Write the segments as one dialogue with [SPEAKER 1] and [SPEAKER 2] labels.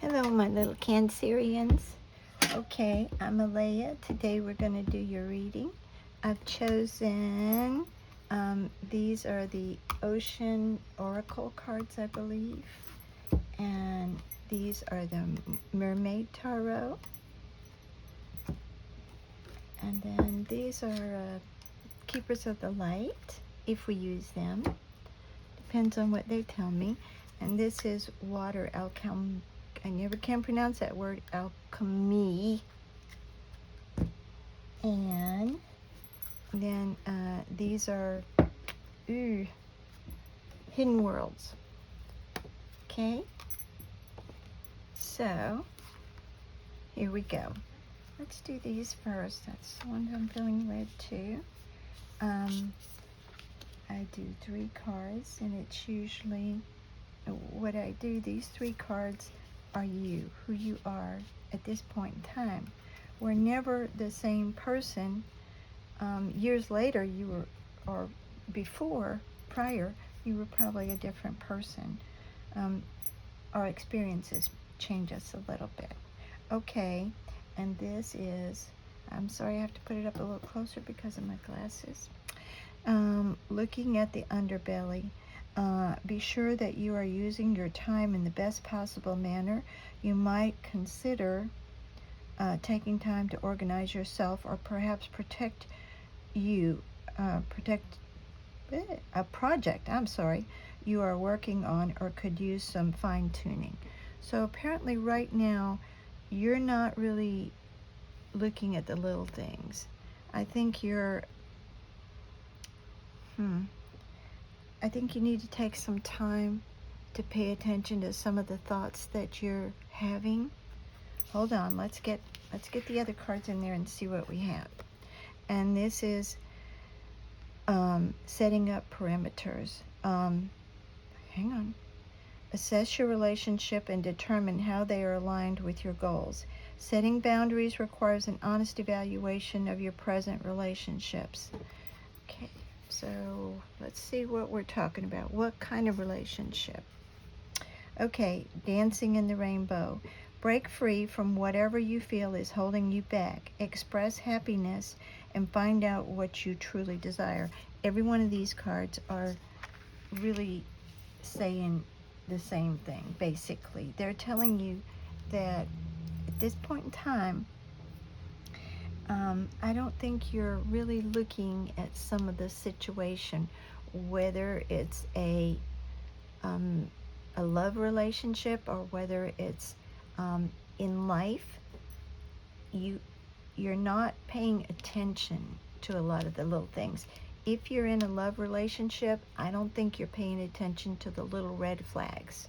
[SPEAKER 1] Hello, my little Cancerians. Okay, I'm Alea. Today we're going to do your reading. I've chosen, these are the Ocean Oracle cards, I believe. And these are the Mermaid Tarot. And then these are Keepers of the Light, if we use them. Depends on what they tell me. And this is Water Alchem. I never can pronounce that word, alchemy. And then these are Hidden Worlds. Okay, so here we go. Let's do these first. That's the one I'm feeling led to. I do 3 cards, and it's usually what I do. These 3 cards are you, who you are at this point in time. We're never the same person. Years later, you were, or before, prior, you were probably a different person. Our experiences change us a little bit. Okay, and this is, I'm sorry, I have to put it up a little closer because of my glasses. Looking at the underbelly. Be sure that you are using your time in the best possible manner. You might consider taking time to organize yourself, or perhaps protect a project, you are working on, or could use some fine-tuning. So apparently right now you're not really looking at the little things. I think you're I think you need to take some time to pay attention to some of the thoughts that you're having. Hold on, let's get the other cards in there and see what we have. And this is setting up perimeters. Hang on. Assess your relationship and determine how they are aligned with your goals. Setting boundaries requires an honest evaluation of your present relationships. Okay, so let's see what we're talking about. What kind of relationship? Okay, dancing in the rainbow. Break free from whatever you feel is holding you back. Express happiness and find out what you truly desire. Every one of these cards are really saying the same thing, basically. They're telling you that at this point in time, I don't think you're really looking at some of the situation, whether it's a love relationship or whether it's in life. You're not paying attention to a lot of the little things. If you're in a love relationship, I don't think you're paying attention to the little red flags.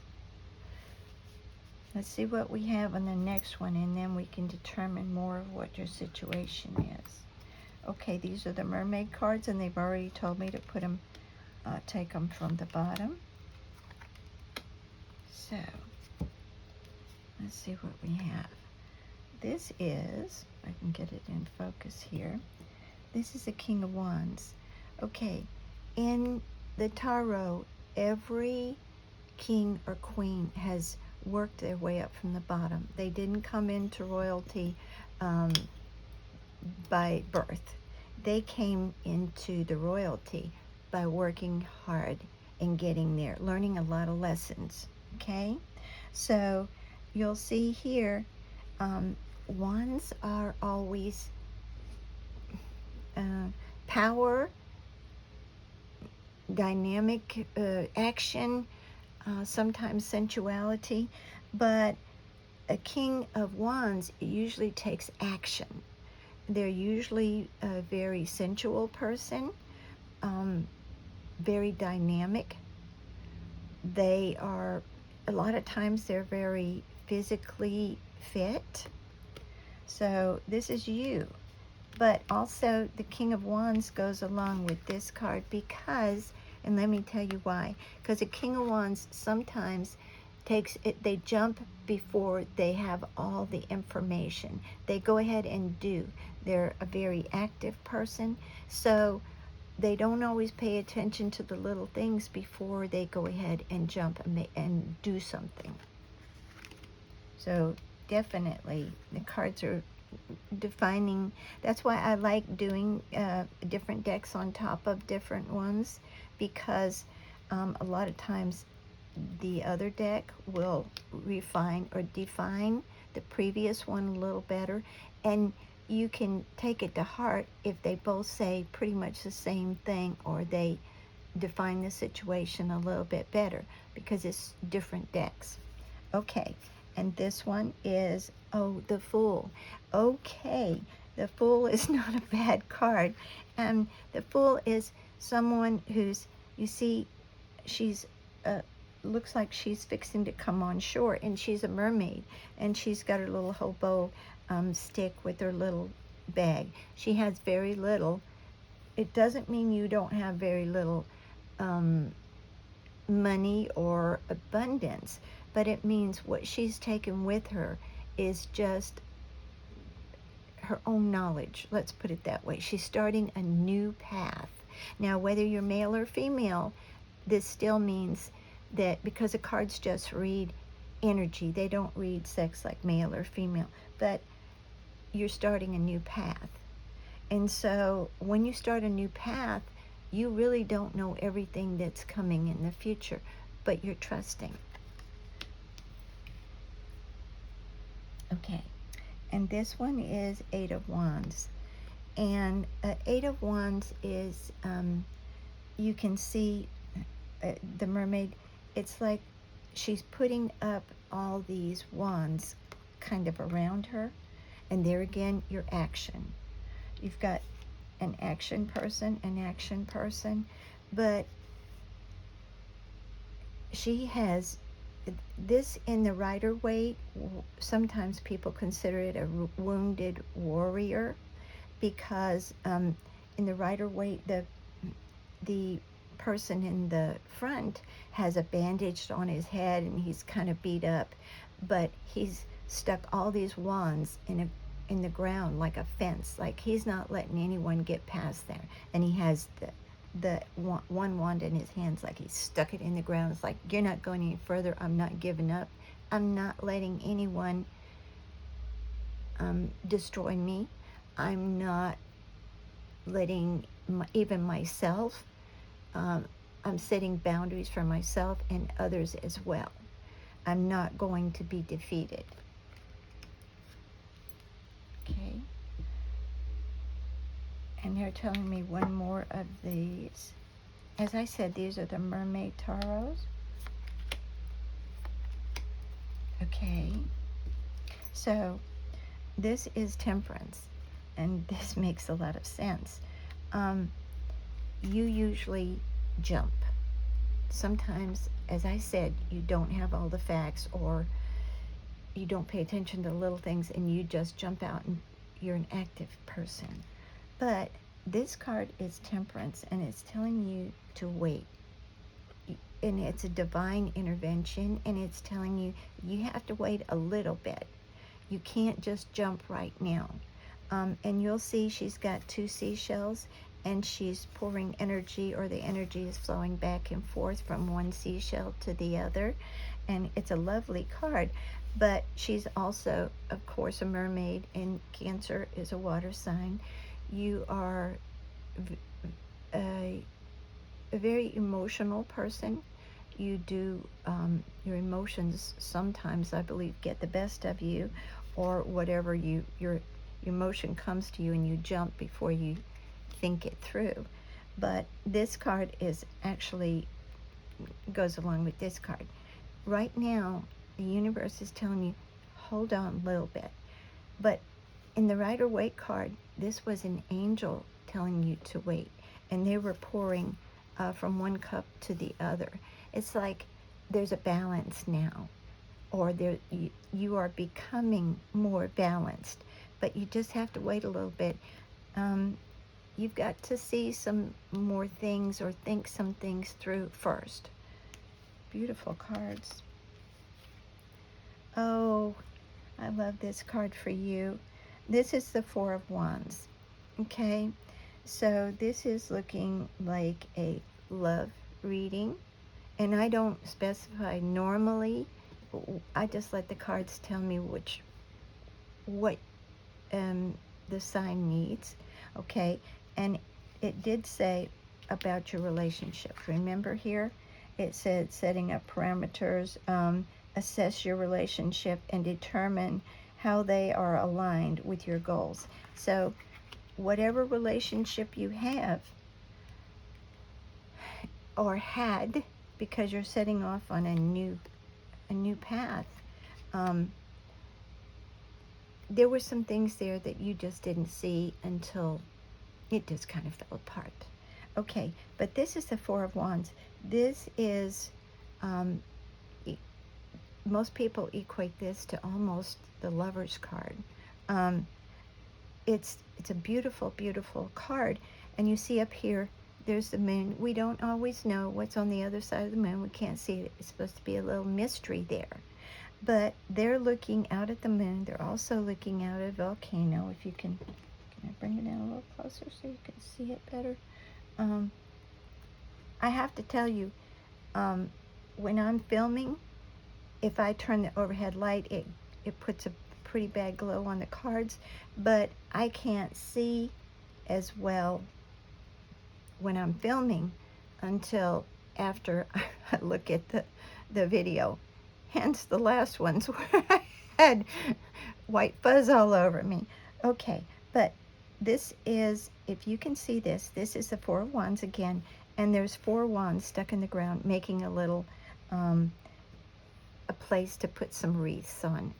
[SPEAKER 1] Let's see what we have on the next one, and then we can determine more of what your situation is. Okay, these are the mermaid cards, and they've already told me to put them, take them from the bottom. So, let's see what we have. This is, I can get it in focus here. This is a King of Wands. Okay, in the tarot, every king or queen has worked their way up from the bottom. They didn't come into royalty by birth. They came into the royalty by working hard and getting there, learning a lot of lessons. Okay, so you'll see here, wands are always power, dynamic action, sometimes sensuality, but a King of Wands usually takes action. They're usually a very sensual person, very dynamic. They are, a lot of times they're very physically fit. So this is you. But also the King of Wands goes along with this card because, and let me tell you why, because a King of Wands sometimes takes it, they jump before they have all the information. They go ahead and do. They're a very active person, so they don't always pay attention to the little things before they go ahead and jump and do something. So definitely the cards are defining. That's why I like doing different decks on top of different ones, because a lot of times the other deck will refine or define the previous one a little better, and you can take it to heart if they both say pretty much the same thing, or they define the situation a little bit better, because it's different decks. Okay, and this one is, oh, the Fool. Okay, the Fool is not a bad card. And the Fool is someone who's, you see, she's, looks like she's fixing to come on shore, and she's a mermaid, and she's got her little hobo stick with her little bag. She has very little. It doesn't mean you don't have very little money or abundance, but it means what she's taken with her is just her own knowledge. Let's put it that way. She's starting a new path. Now, whether you're male or female, this still means that, because the cards just read energy, they don't read sex like male or female, but you're starting a new path. And so when you start a new path, you really don't know everything that's coming in the future, but you're trusting. Okay, and this one is Eight of Wands. And Eight of Wands is, you can see the mermaid, it's like she's putting up all these wands kind of around her. And there again, your action. You've got an action person, but she has this in the Rider-Waite. Sometimes people consider it a wounded warrior, because in the Rider-Waite, the person in the front has a bandage on his head, and he's kind of beat up, but he's stuck all these wands in the ground like a fence, like he's not letting anyone get past there. And he has the one wand in his hands, like he's stuck it in the ground. It's like, you're not going any further. I'm not giving up. I'm not letting anyone destroy me. I'm not letting even myself. I'm setting boundaries for myself and others as well. I'm not going to be defeated. Okay. And they're telling me one more of these. As I said, these are the Mermaid Tarots. Okay. So this is Temperance, and this makes a lot of sense. You usually jump. Sometimes, as I said, you don't have all the facts, or you don't pay attention to little things, and you just jump out, and you're an active person. But this card is Temperance, and it's telling you to wait. And it's a divine intervention, and it's telling you you have to wait a little bit. You can't just jump right now. And you'll see she's got two seashells, and she's pouring energy, or the energy is flowing back and forth from one seashell to the other. And it's a lovely card. But she's also, of course, a mermaid, and Cancer is a water sign. You are a very emotional person. You do, your emotions sometimes, I believe, get the best of you, or whatever your emotion comes to you, and you jump before you think it through. But this card is actually goes along with this card. Right now, the universe is telling you, hold on a little bit. But in the Rider-Waite card, this was an angel telling you to wait, and they were pouring from one cup to the other. It's like there's a balance now, or you are becoming more balanced, but you just have to wait a little bit. You've got to see some more things, or think some things through first. Beautiful cards. Oh, I love this card for you. This is the Four of Wands. Okay, so this is looking like a love reading, and I don't specify normally I just let the cards tell me what the sign needs, okay? And it did say about your relationship. Remember here, it said setting up parameters, assess your relationship, and determine how they are aligned with your goals. So whatever relationship you have or had, because you're setting off on a new path, there were some things there that you just didn't see until it just kind of fell apart. Okay, but this is the Four of Wands. This is, most people equate this to almost the Lover's card. It's a beautiful, beautiful card. And you see up here, there's the moon. We don't always know what's on the other side of the moon. We can't see it. It's supposed to be a little mystery there. But they're looking out at the moon. They're also looking out at a volcano. If you can I bring it down a little closer so you can see it better? I have to tell you, when I'm filming, if I turn the overhead light, it puts a pretty bad glow on the cards, but I can't see as well when I'm filming until after I look at the video. Hence the last ones where I had white fuzz all over me. Okay, but this is, if you can see this is the Four of Wands again, and there's 4 wands stuck in the ground, making a little, a place to put some wreaths on,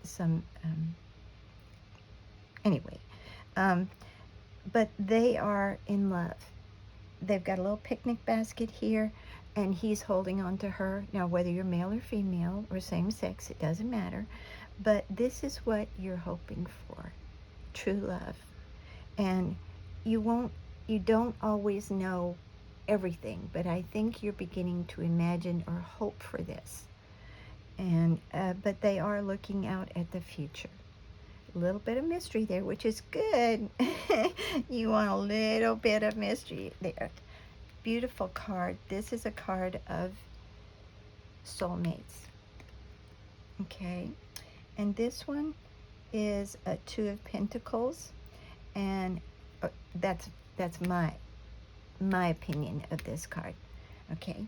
[SPEAKER 1] anyway. But they are in love. They've got a little picnic basket here, and he's holding on to her. Now, whether you're male or female or same sex, it doesn't matter. But this is what you're hoping for, true love. And you don't always know everything, but I think you're beginning to imagine or hope for this. And but they are looking out at the future. A little bit of mystery there, which is good. You want a little bit of mystery there. Beautiful card. This is a card of soulmates. Okay, and this one is a Two of Pentacles, and that's my opinion of this card. Okay,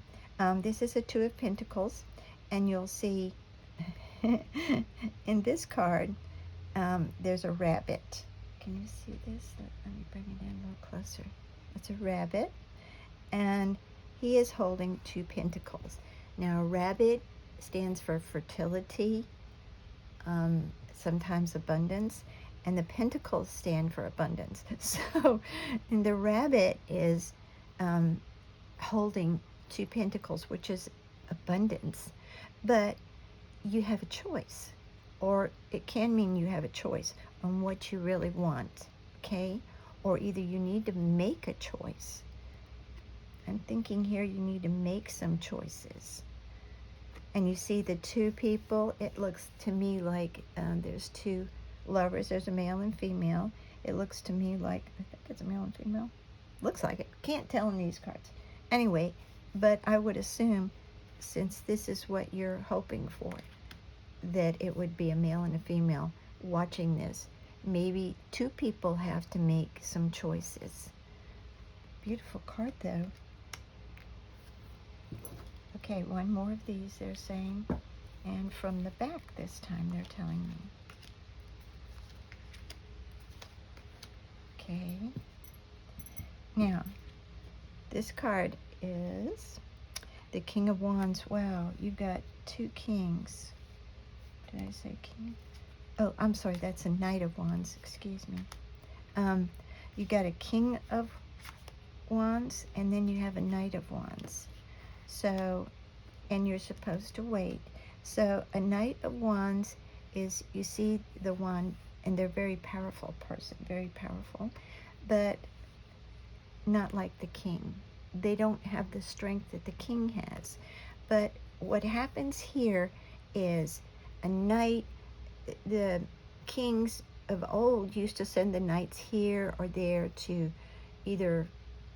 [SPEAKER 1] this is a Two of Pentacles, and you'll see in this card there's a rabbit. Can you see this? Let me bring it in a little closer. It's a rabbit, and he is holding 2 pentacles. Now, rabbit stands for fertility, sometimes abundance, and the pentacles stand for abundance. So, and the rabbit is holding 2 pentacles, which is abundance, but you have a choice, or it can mean you have a choice on what you really want, okay? Or either you need to make a choice. I'm thinking here you need to make some choices. And you see the 2 people, it looks to me like there's 2 lovers. There's a male and female. It looks to me like, I think it's a male and female. Looks like it. Can't tell in these cards. Anyway, but I would assume, since this is what you're hoping for, that it would be a male and a female watching this. Maybe 2 people have to make some choices. Beautiful card, though. Okay, one more of these, they're saying. And from the back this time, they're telling me. Okay. Now, this card is the King of Wands. Wow, you've got 2 kings. Did I say king? Oh, I'm sorry, that's a Knight of Wands, excuse me. You got a King of Wands, and then you have a Knight of Wands. So, and you're supposed to wait. So a Knight of Wands is, you see the wand, and they're a very powerful person, very powerful, but not like the king. They don't have the strength that the king has. But what happens here is a knight, the kings of old used to send the knights here or there to either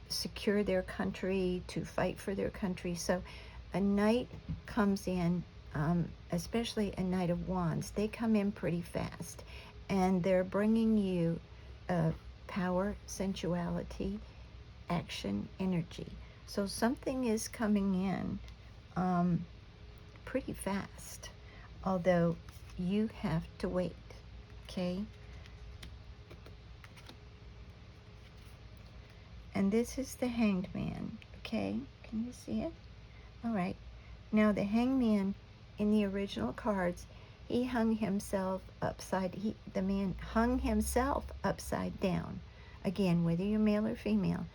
[SPEAKER 1] secure their country, to fight for their country. So a knight comes in especially a Knight of Wands, they come in pretty fast, and they're bringing you power, sensuality, action, energy. So something is coming in pretty fast, although you have to wait, okay? And this is the Hanged Man, okay? Can you see it? All right. Now the Hanged Man in the original cards, he hung himself the man hung himself upside down. Again, whether you're male or female,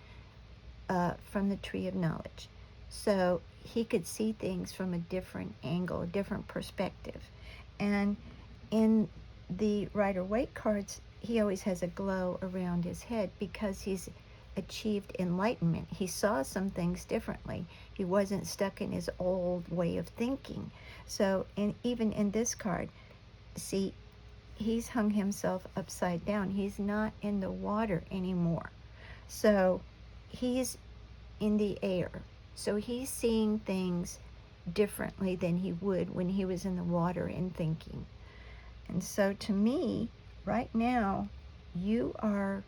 [SPEAKER 1] from the Tree of Knowledge. So he could see things from a different angle, a different perspective. And in the Rider-Waite cards, he always has a glow around his head because he's achieved enlightenment. He saw some things differently. He wasn't stuck in his old way of thinking. So even in this card, see, he's hung himself upside down. He's not in the water anymore. So he's in the air. So he's seeing things differently than he would when he was in the water and thinking. And so to me, right now, you're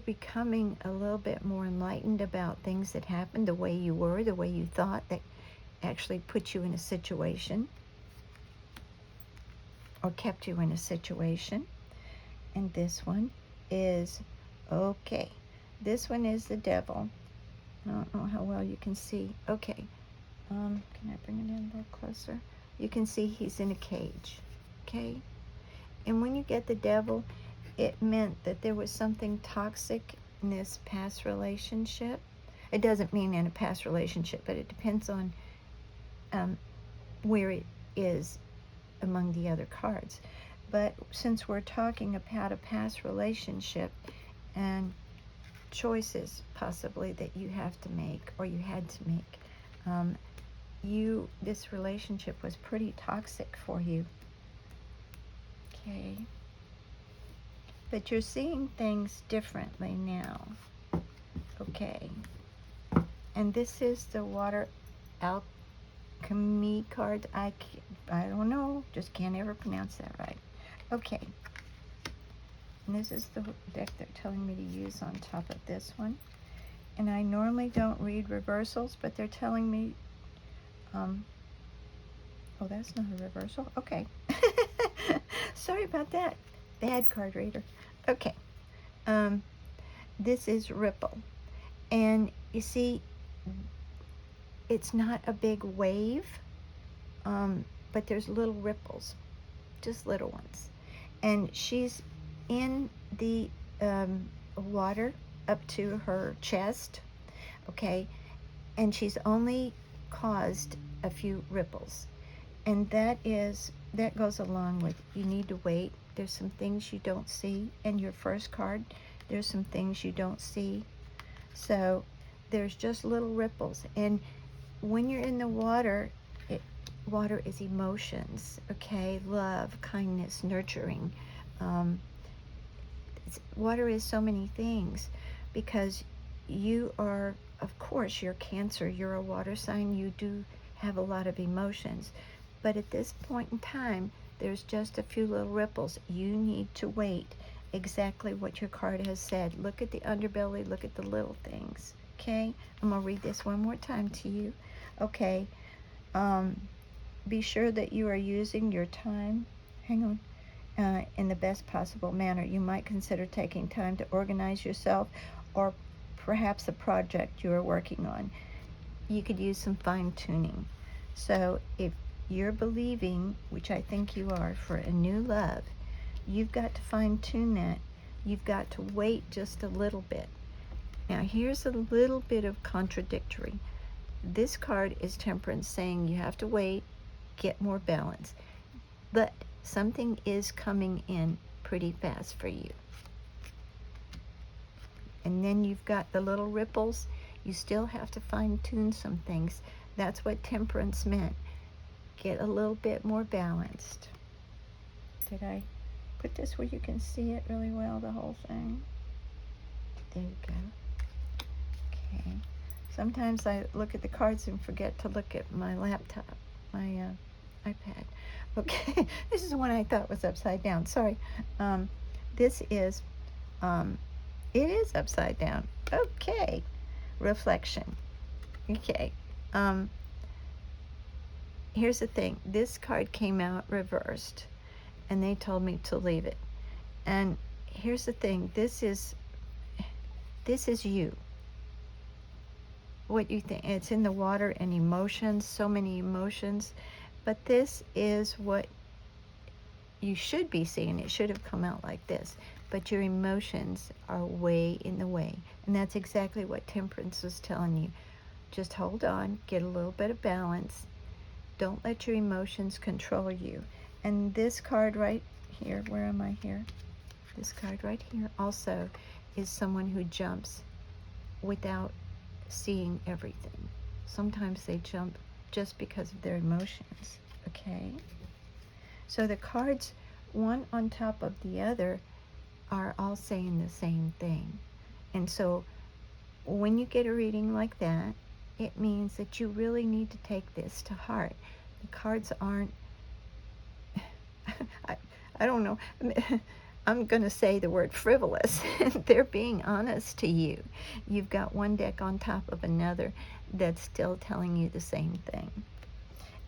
[SPEAKER 1] becoming a little bit more enlightened about things that happened, the way you were, the way you thought, that actually put you in a situation or kept you in a situation. And this one is, okay, this one is the Devil. I don't know how well you can see. Okay, can I bring it in a little closer? You can see he's in a cage, okay? And when you get the Devil, it meant that there was something toxic in this past relationship. It doesn't mean in a past relationship, but it depends on where it is among the other cards. But since we're talking about a past relationship and choices possibly that you have to make or you had to make, this relationship was pretty toxic for you, okay? But you're seeing things differently now, okay? And this is the Water Alchemy card. I don't know, just can't ever pronounce that right. Okay. And this is the deck they're telling me to use on top of this one. And I normally don't read reversals, but they're telling me, oh, that's not a reversal. Okay. Sorry about that. Bad card reader. Okay. This is Ripple. And you see, it's not a big wave, but there's little ripples, just little ones. And she's in the water up to her chest, okay? And she's only caused a few ripples. And that goes along with, you need to wait. There's some things you don't see in your first card. There's some things you don't see. So there's just little ripples. And when you're in the water, water is emotions, okay? Love, kindness, nurturing. Water is so many things because you are, of course, you're Cancer, you're a water sign, you do have a lot of emotions. But at this point in time, there's just a few little ripples. You need to wait. Exactly what your card has said. Look at the underbelly, look at the little things, okay? I'm gonna read this one more time to you. Okay, be sure that you are using your time, hang on, in the best possible manner. You might consider taking time to organize yourself or perhaps a project you are working on. You could use some fine-tuning. So if you're believing, which I think you are, for a new love, you've got to fine-tune that. You've got to wait just a little bit. Now here's a little bit of contradictory. This card is Temperance, saying you have to wait, get more balance. But something is coming in pretty fast for you. And then you've got the little ripples. You still have to fine-tune some things. That's what Temperance meant. Get a little bit more balanced. Did I put this where you can see it really well, the whole thing? There you go. Okay. Sometimes I look at the cards and forget to look at my laptop. my iPad. Okay, this is the one I thought was upside down. Sorry. This is, it is upside down. Okay, reflection. Okay. Here's the thing. This card came out reversed, and they told me to leave it. And here's the thing. This is you. What you think. It's in the water and emotions, so many emotions. But this is what you should be seeing. It should have come out like this. But your emotions are way in the way. And that's exactly what Temperance was telling you. Just hold on, get a little bit of balance. Don't let your emotions control you. And this card right here, where am I here? This card right here also is someone who jumps without seeing everything. Sometimes they jump just because of their emotions, okay? So the cards, one on top of the other, are all saying the same thing. And so when you get a reading like that, it means that you really need to take this to heart. The cards aren't, I don't know, I'm going to say the word frivolous. They're being honest to you. You've got one deck on top of another that's still telling you the same thing.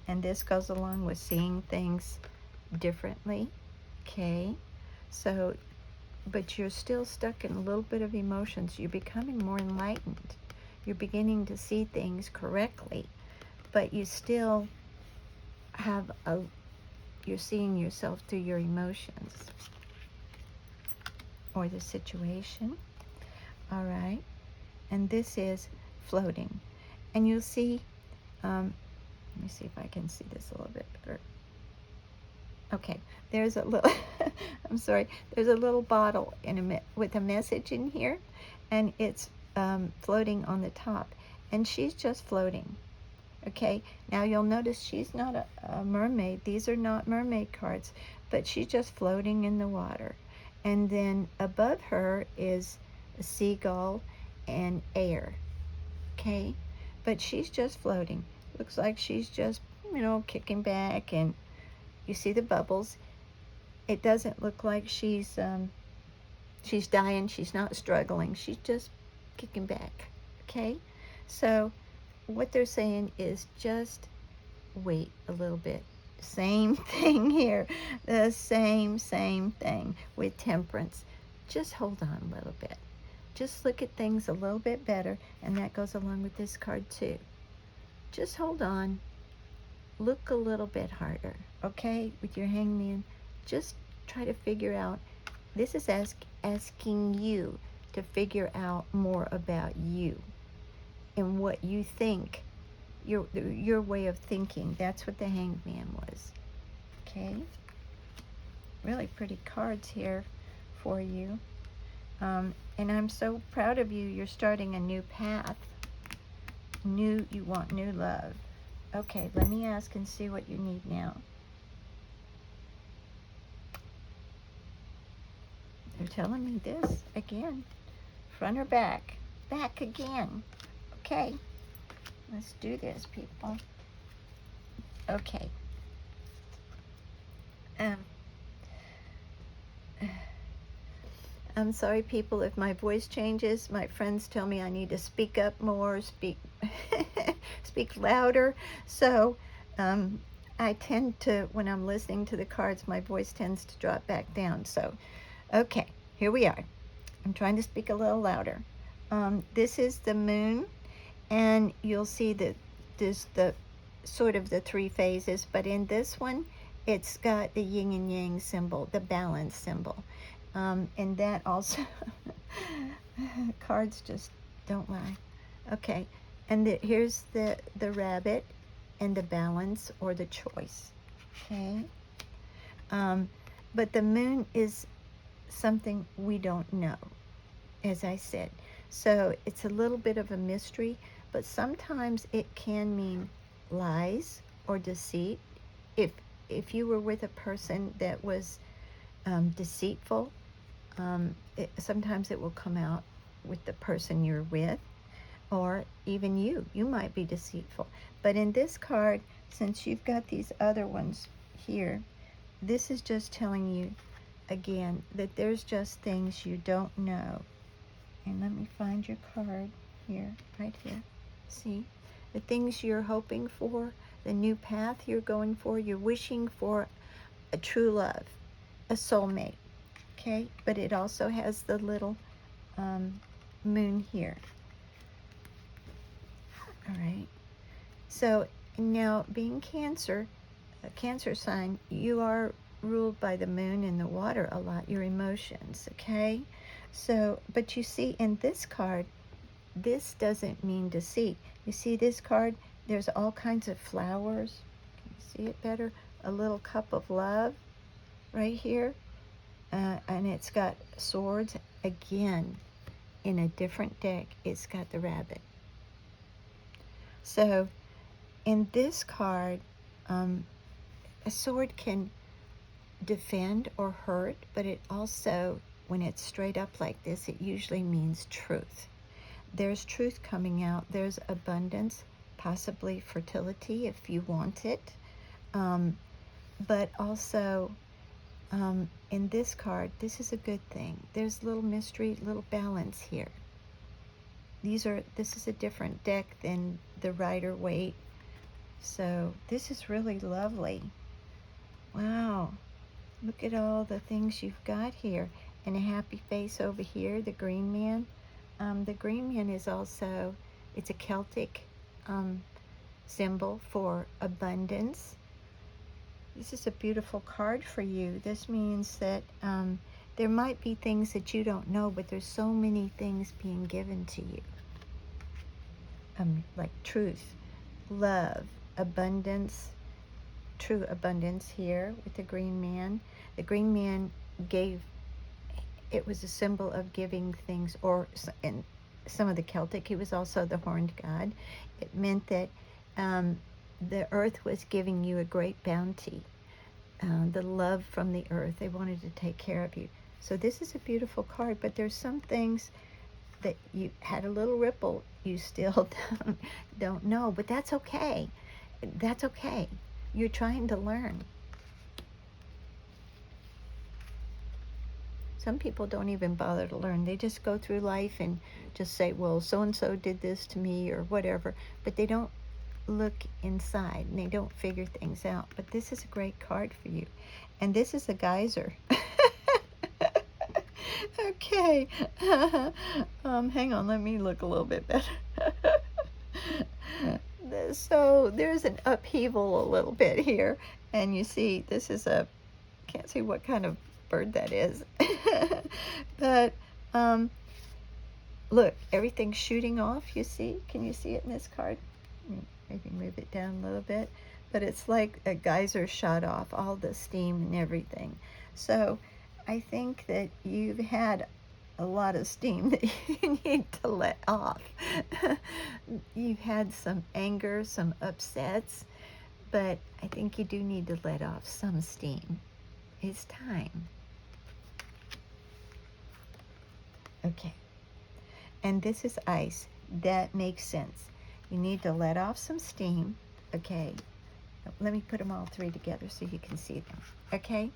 [SPEAKER 1] And this goes along with seeing things differently, okay? So, but you're still stuck in a little bit of emotions. You're becoming more enlightened. You're beginning to see things correctly, but you still have you're seeing yourself through your emotions or the situation. All right. And this is floating. And you'll see, let me see if I can see this a little bit better. Okay, there's a little, I'm sorry, there's a little bottle with a message in here, and it's floating on the top, and she's just floating. Okay, now you'll notice she's not a mermaid. These are not mermaid cards, but she's just floating in the water. And then above her is a seagull and air. Okay, but she's just floating. Looks like she's just, kicking back, and you see the bubbles. It doesn't look like she's dying. She's not struggling. She's just kicking back. Okay, so what they're saying is just wait a little bit. Same thing here. The same thing with Temperance. Just hold on a little bit. Just look at things a little bit better, and that goes along with this card too. Just hold on. Look a little bit harder, okay, with your hangman. Just try to figure out. This is asking you to figure out more about you and what you think, your way of thinking. That's what the hangman was, okay? Really pretty cards here for you. And I'm so proud of you. You're starting a new path. You want new love. Okay, let me ask and see what you need now. They're telling me this again. Front or back? Back again. Okay, let's do this, people. Okay. I'm sorry, people, if my voice changes. My friends tell me I need to speak up more, speak louder. So I tend to, when I'm listening to the cards, my voice tends to drop back down. So, okay, here we are. I'm trying to speak a little louder. This is the moon, and you'll see that there's the sort of the three phases, but in this one, it's got the yin and yang symbol, the balance symbol. And that also, cards just don't lie. Okay, and here's the rabbit and the balance or the choice. Okay, but the moon is something we don't know, as I said. So it's a little bit of a mystery, but sometimes it can mean lies or deceit. If you were with a person that was deceitful, sometimes it will come out with the person you're with, or even you might be deceitful. But in this card, since you've got these other ones here, this is just telling you again that there's just things you don't know. And let me find your card here, right here. See? The things you're hoping for, the new path you're going for, you're wishing for a true love, a soulmate, okay? But it also has the little moon here. All right. So now, being Cancer, a Cancer sign, you are ruled by the moon and the water a lot, your emotions, okay? So, but you see in this card, this doesn't mean deceit. You see this card, there's all kinds of flowers. Can you see it better? A little cup of love right here. And it's got swords. Again, in a different deck, it's got the rabbit. So in this card, a sword can defend or hurt, but it also, when it's straight up like this, it usually means truth. There's truth coming out. There's abundance, possibly fertility if you want it. But also, in this card, this is a good thing. There's little mystery, little balance here. This is a different deck than the Rider-Waite. So this is really lovely. Wow. Look at all the things you've got here. And a happy face over here, the green man. The green man is also, it's a Celtic symbol for abundance. This is a beautiful card for you. This means that there might be things that you don't know, but there's so many things being given to you. Like truth, love, abundance, true abundance here with the green man. The green man it was a symbol of giving things, or in some of the Celtic, he was also the horned god. It meant that the earth was giving you a great bounty, the love from the earth. They wanted to take care of you. So this is a beautiful card, but there's some things that you had a little ripple you still don't know, but that's okay. That's okay. You're trying to learn. Some people don't even bother to learn. They just go through life and just say, well, so-and-so did this to me or whatever, but they don't look inside and they don't figure things out. But this is a great card for you. And this is a geyser. Okay. Hang on, let me look a little bit better. So there's an upheaval a little bit here. And you see, this is can't see what kind of bird that is. But look, everything's shooting off, you see? Can you see it in this card? Maybe move it down a little bit. But it's like a geyser shot off, all the steam and everything. So I think that you've had a lot of steam that you need to let off. You've had some anger, some upsets, but I think you do need to let off some steam. It's time. Okay. And this is ice. That makes sense. You need to let off some steam. Okay. Let me put them all three together so you can see them. Okay.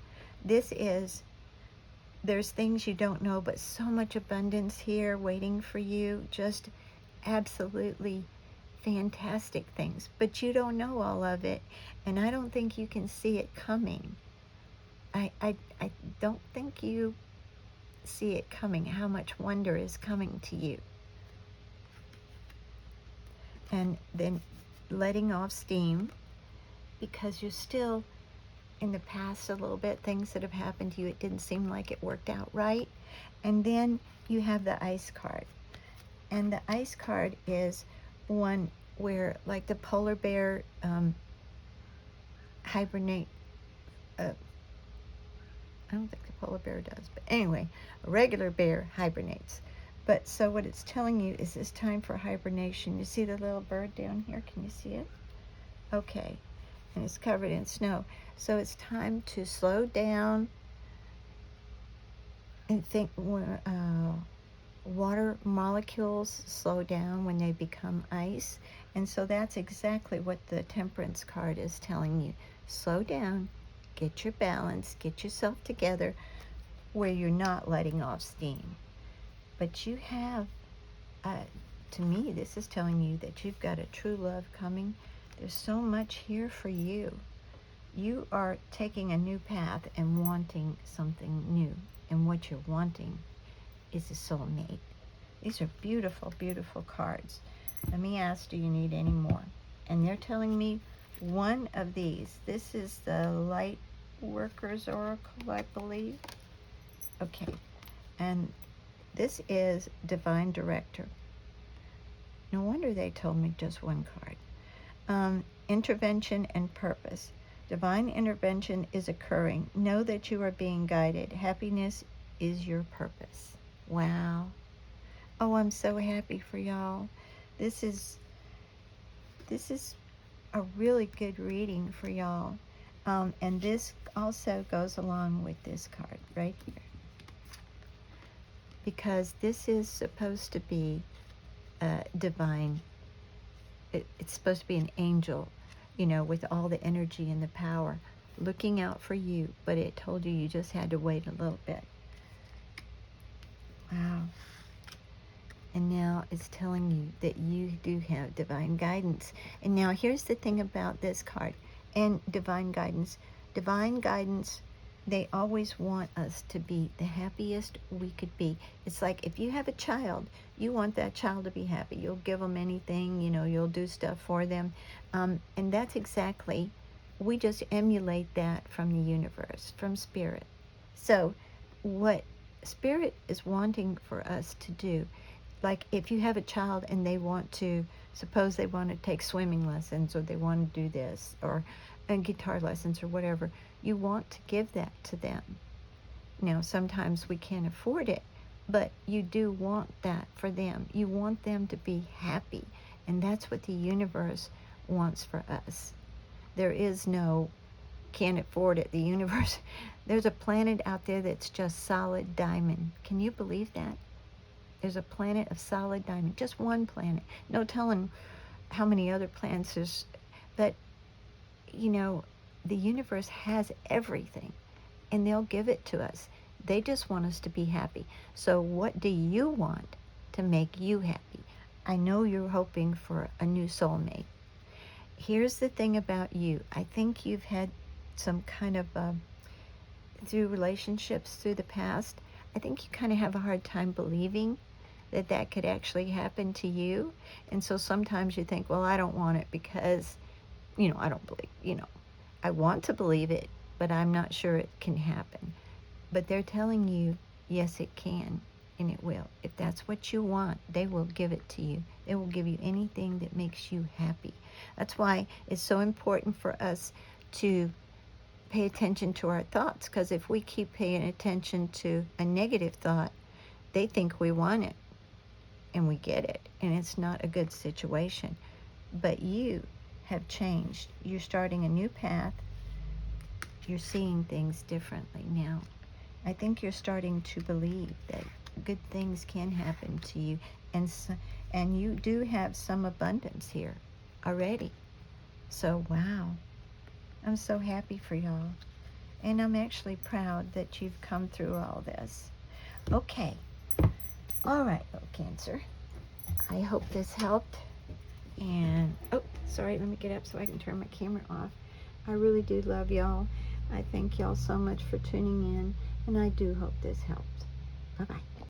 [SPEAKER 1] There's things you don't know, but so much abundance here waiting for you. Just absolutely fantastic things. But you don't know all of it. And I don't think you can see it coming. I don't think you see it coming, how much wonder is coming to you. And then letting off steam, because you're still in the past a little bit, things that have happened to you, it didn't seem like it worked out right. And then you have the ice card. And the ice card is one where, like the polar bear hibernate, I don't think the polar bear does, but anyway, a regular bear hibernates. But so what it's telling you is it's time for hibernation. You see the little bird down here? Can you see it? Okay. And it's covered in snow. So it's time to slow down and think. Water molecules slow down when they become ice, And so that's exactly what the Temperance card is telling you. Slow down, get your balance, get yourself together where you're not letting off steam. But you have, to me, this is telling you that you've got a true love coming. There's so much here for you. You are taking a new path and wanting something new. And what you're wanting is a soulmate. These are beautiful, beautiful cards. Let me ask, do you need any more? And they're telling me one of these. This is the Light Workers Oracle, I believe. Okay. And this is Divine Director. No wonder they told me just one card. Intervention and purpose. Divine intervention is occurring. Know that you are being guided. Happiness is your purpose. Wow. Oh, I'm so happy for y'all. This is a really good reading for y'all. And this also goes along with this card right here. Because this is supposed to be divine. It's supposed to be an angel, with all the energy and the power, looking out for you. But it told you you just had to wait a little bit. Wow. And now it's telling you that you do have divine guidance. And now here's the thing about this card and divine guidance. Divine guidance, they always want us to be the happiest we could be. It's like if you have a child, you want that child to be happy. You'll give them anything, you'll do stuff for them. And that's exactly, we just emulate that from the universe, from Spirit. So what Spirit is wanting for us to do, like if you have a child and they want to, suppose they want to take swimming lessons, or they want to do this, or guitar lessons, or whatever, you want to give that to them. Now, sometimes we can't afford it, but you do want that for them. You want them to be happy, and that's what the universe wants for us. There is no can't afford it. The universe, there's a planet out there that's just solid diamond. Can you believe that? There's a planet of solid diamond, just one planet. No telling how many other planets there's, but the universe has everything, and they'll give it to us. They just want us to be happy. So what do you want to make you happy? I know you're hoping for a new soulmate. Here's the thing about you. I think you've had some kind of, through relationships through the past, I think you kind of have a hard time believing that could actually happen to you. And so sometimes you think, well, I don't want it because, I don't believe, I want to believe it, but I'm not sure it can happen. But they're telling you, yes, it can, and it will. If that's what you want, they will give it to you. They will give you anything that makes you happy. That's why it's so important for us to pay attention to our thoughts, because if we keep paying attention to a negative thought, they think we want it, and we get it, and it's not a good situation. But you have changed. You're starting a new path. You're seeing things differently now. I think you're starting to believe that good things can happen to you, and you do have some abundance here already. So wow, I'm so happy for y'all, and I'm actually proud that you've come through all this. Okay, all right, little Cancer, I hope this helped. And oh, sorry, let me get up so I can turn my camera off. I really do love y'all. I thank y'all so much for tuning in, and I do hope this helped. Bye-bye.